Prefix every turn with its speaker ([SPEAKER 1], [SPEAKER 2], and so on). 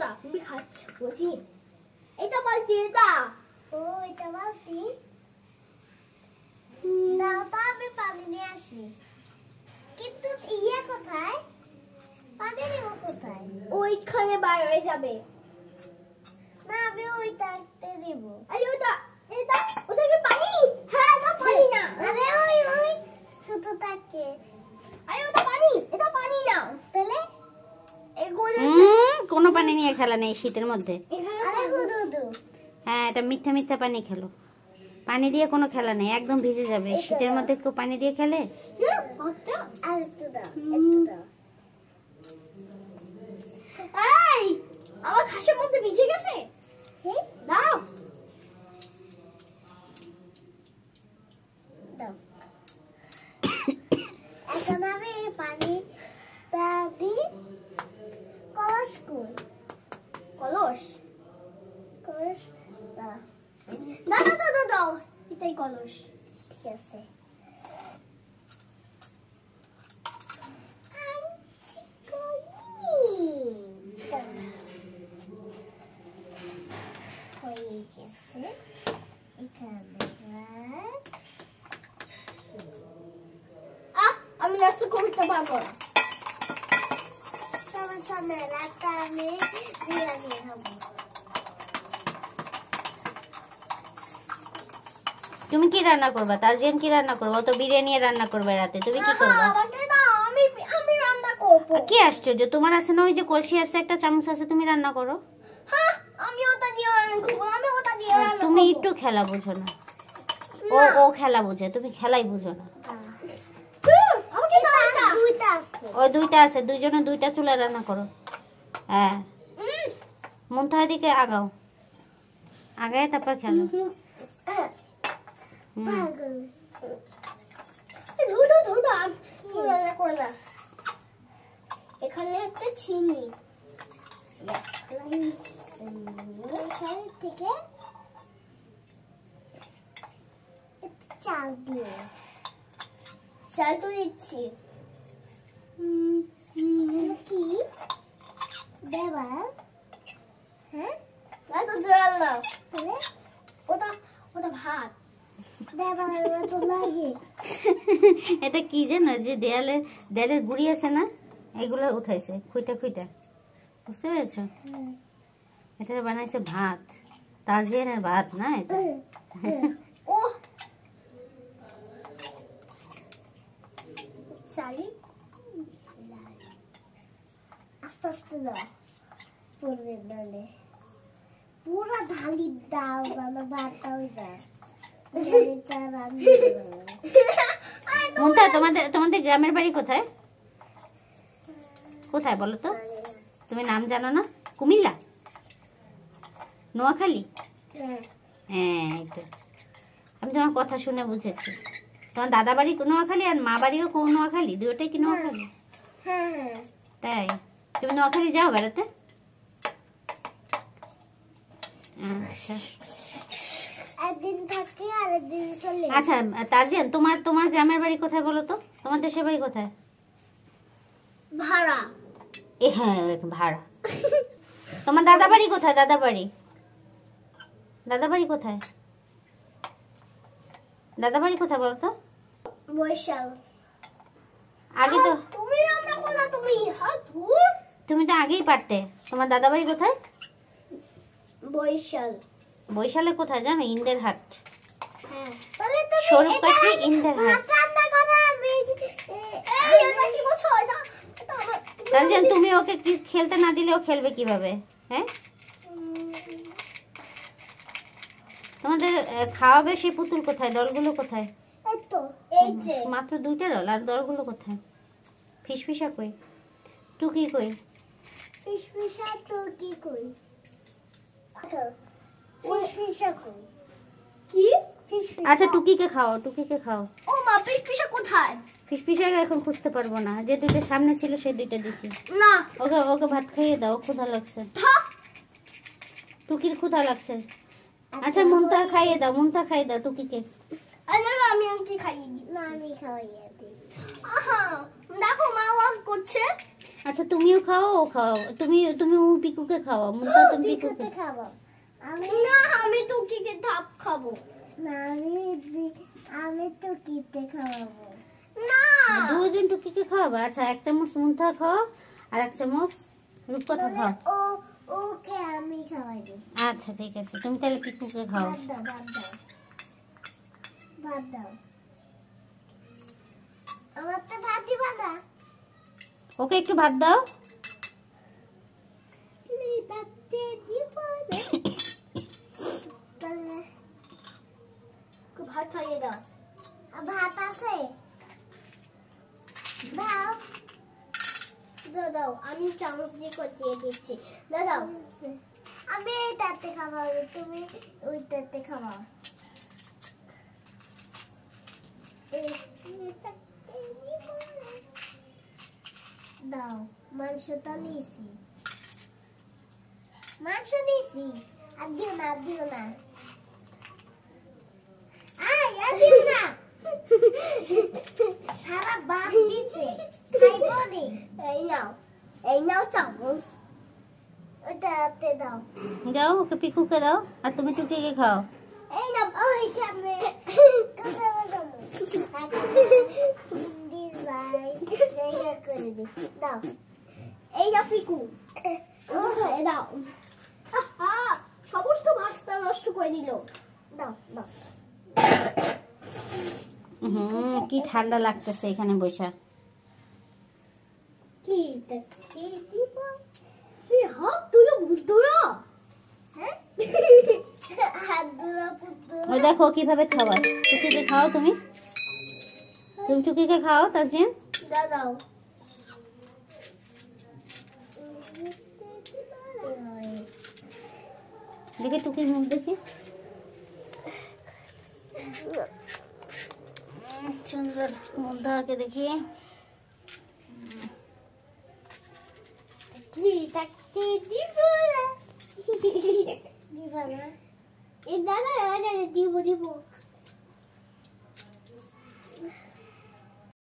[SPEAKER 1] এটা তুমি খা বলছি এটা বালতি এটা ও এটা বালতি না তো আমি পানি নিয়ে আসি কিন্তু ইয়া কোথায় পানি নিব কোথায় ওইখানে বাইরে যাবে না আমি ওইটাতে দেব আরে ওটা এটা ওটা কি পানি হ্যাঁ এটা পানি না আরে ওই ছোট থাকে আরে ওটা পানি এটা পানি না তাহলে
[SPEAKER 2] কোনো পানি নিয়ে খেলা নেই শীতের মধ্যে
[SPEAKER 1] আরে হুদুদু
[SPEAKER 2] হ্যাঁ এটা মিথ্যা মিথ্যা পানি খেলো পানি দিয়ে কোনো খেলা নেই একদম ভিজে যাবে শীতের মধ্যে কেউ পানি দিয়ে খেলে
[SPEAKER 1] আর একটু দাও এই আমার খাসের মধ্যে ভিজে গেছে দাও দাও এখন আমি পানিটা দিই কলস কই কলস কলস দাও দাও এটাই কলস ঠিক আছে আমি নাস্তা করতে পারবো না সমস্যা নেই রাতটা আমি বিরিয়ানি খাবো
[SPEAKER 2] তুমি কি রান্না করবা তাজিয়ান কি রান্না করবা তো বিরিয়ানি রান্না করবে রাতে তুমি কি করবা
[SPEAKER 1] আমি রান্না করব
[SPEAKER 2] কি আশ্চর্য তোমার আছে না ওই যে কলসি আছে একটা চামচ আছে তুমি রান্না করো
[SPEAKER 1] হ্যাঁ আমি ওটা দিয়ে রান্না করব আমি ওটা দিয়ে রান্না
[SPEAKER 2] তুমি একটু খেলা বুঝো না ও খেলা বুঝে তুমি খেলাই বুঝো না
[SPEAKER 1] আমাকে দুইটা আছে
[SPEAKER 2] ওই দুইটা আছে দুইজনে দুইটা চুলা রান্না করো হ্যাঁ মুনতাহার দিকে আগাও আগায় তারপর খেলো
[SPEAKER 1] এখানে একটা চিনি থেকে চাল দিয়ে চাল তো দিচ্ছি কি দেবা হ্যাঁ তো দেওয়াল না ওটা ওটা ভাত
[SPEAKER 2] এটা কি জানো যে দেয়ালের গুড়ি আছে না এগুলো উঠাইছে খুইটা বুঝতে পেরেছো এটা বানাইছে ভাত তাজিয়ানের ভাত না এটা
[SPEAKER 1] ও চালি আস্তে আস্তে দাও পড়বে ডালে পুরা ঢালি দাও বাবা ভাতটা হয়ে যায়
[SPEAKER 2] তোমাদের গ্রামের বাড়ি কোথায় কোথায় বলো তো তুমি নাম জানো না কুমিল্লা নোয়াখালী হ্যাঁ আমি তোমার কথা শুনে বুঝেছি তোমার দাদা বাড়ি নোয়াখালী আর মা বাড়িও নোয়াখালী দুটোই কি নোয়াখালী তাই তুমি নোয়াখালী যাও বেড়াতে আচ্ছা আচ্ছা তাজিয়ান তোমার গ্রামের বাড়ি কোথায় বলো তো তোমার দেশের বাড়ি কোথায়
[SPEAKER 1] ভাড়া
[SPEAKER 2] হ্যাঁ ভাড়া তোমার দাদা বাড়ি কোথায় দাদা বাড়ি কোথায় দাদা বাড়ি কোথায় বলো তো
[SPEAKER 1] বৈশাল
[SPEAKER 2] আগে তো
[SPEAKER 1] তুমি রান্না করলা
[SPEAKER 2] তুমি তো আগেই পারতে তোমার দাদা বাড়ি কোথায় বৈশালের কোথায় জানো ইন্দেরহাট
[SPEAKER 1] হ্যাঁ তাহলে তো
[SPEAKER 2] স্বরূপকাঠি ইন্দেরহাট তাজিয়ান তুমি ওকে খেলতে না দিলে ও খেলবে কিভাবে হ্যাঁ তোমাদের খাওয়াবে সেই পুতুল কোথায় দলগুলো কোথায় মাত্র দুইটা দল আর দলগুলো কোথায় ফিসফিসা কই টুকি কই আচ্ছা টুকিকে খাও
[SPEAKER 1] ও মা ফিসফিসা কোথায়
[SPEAKER 2] ফিসফিসা এখন খুঁজতে পারবো না যে দুইটা সামনে ছিল সেই দুইটা দিছি
[SPEAKER 1] না
[SPEAKER 2] ওকে ভাত খাইয়ে দাও ক্ষুধা লাগছে টুকির ক্ষুধা লাগছে আচ্ছা মুনতা খাইয়ে দাও টুকিকে
[SPEAKER 1] আমি কি খাইয়ে দিই না আমি খাইয়ে দিই দেখো মা ওয়াক করছে
[SPEAKER 2] আচ্ছা তুমিও খাও, ও খাও, তুমি তুমি ও পিকুকে খাও, মুন্তা তুমি পিকুকে
[SPEAKER 1] খাবো। আমি টুকিকে ধাপ খাবো না, আমি টুকিতে খাওয়াবো না।
[SPEAKER 2] দুজন টুকিকে খাওয়াবে। আচ্ছা 1 চামচ মুন্তা খাও আর 1 চামচ রূপকথা খাও।
[SPEAKER 1] ওকে আমি খাওয়াই দিই।
[SPEAKER 2] আচ্ছা ঠিক আছে, তুমি তাহলে পিকুকে খাও।
[SPEAKER 1] ভাত দাও। আমার তো ভাতই বানা।
[SPEAKER 2] ওকে একটু ভাত দাও।
[SPEAKER 1] ভাত খাইয়ে দাও। ভাত আছে দাও। দাও দাও, আমি চামচ দিয়ে কচিয়ে দিচ্ছি। দাও আমি এইটাতে খাবো, তুমি ওইটাতে খাবো। দাও, মাংসটা নিয়েছি, মাংস নিয়েছি। আর দিও না, আর দিও না, আর দিও না। সারা ভাত দিছে, খাইবো নি। এই নাও চামচ, ওইটাতে দাও।
[SPEAKER 2] দাও ওকে, পিকুকে দাও, আর তুমি টুকিকে খাও।
[SPEAKER 1] এই নাও, ওই সামনে কথা বলো। জায়গা করে দে, দাও। এই নাও পিকু, দাও। সমস্ত ভাতটা নষ্ট করে দিল। দাও দাও।
[SPEAKER 2] কি ঠান্ডা লাগতেছে এখানে বসে।
[SPEAKER 1] কি দিব? হাত তুলো, বুদ্ধুরা। হ্যাঁ, হাত দুলা পুতুল।
[SPEAKER 2] ওই দেখো কিভাবে খাওয়ায়। টুকিকে খাও, তুমি তুমি টুকিকে খাও। তাজরিন
[SPEAKER 1] দাও দাও।
[SPEAKER 2] দেখে টুকির মুখ দেখি, সুন্দর মুন্তাকে দেখি।
[SPEAKER 1] দিব না। এই দাদা দিব দিব।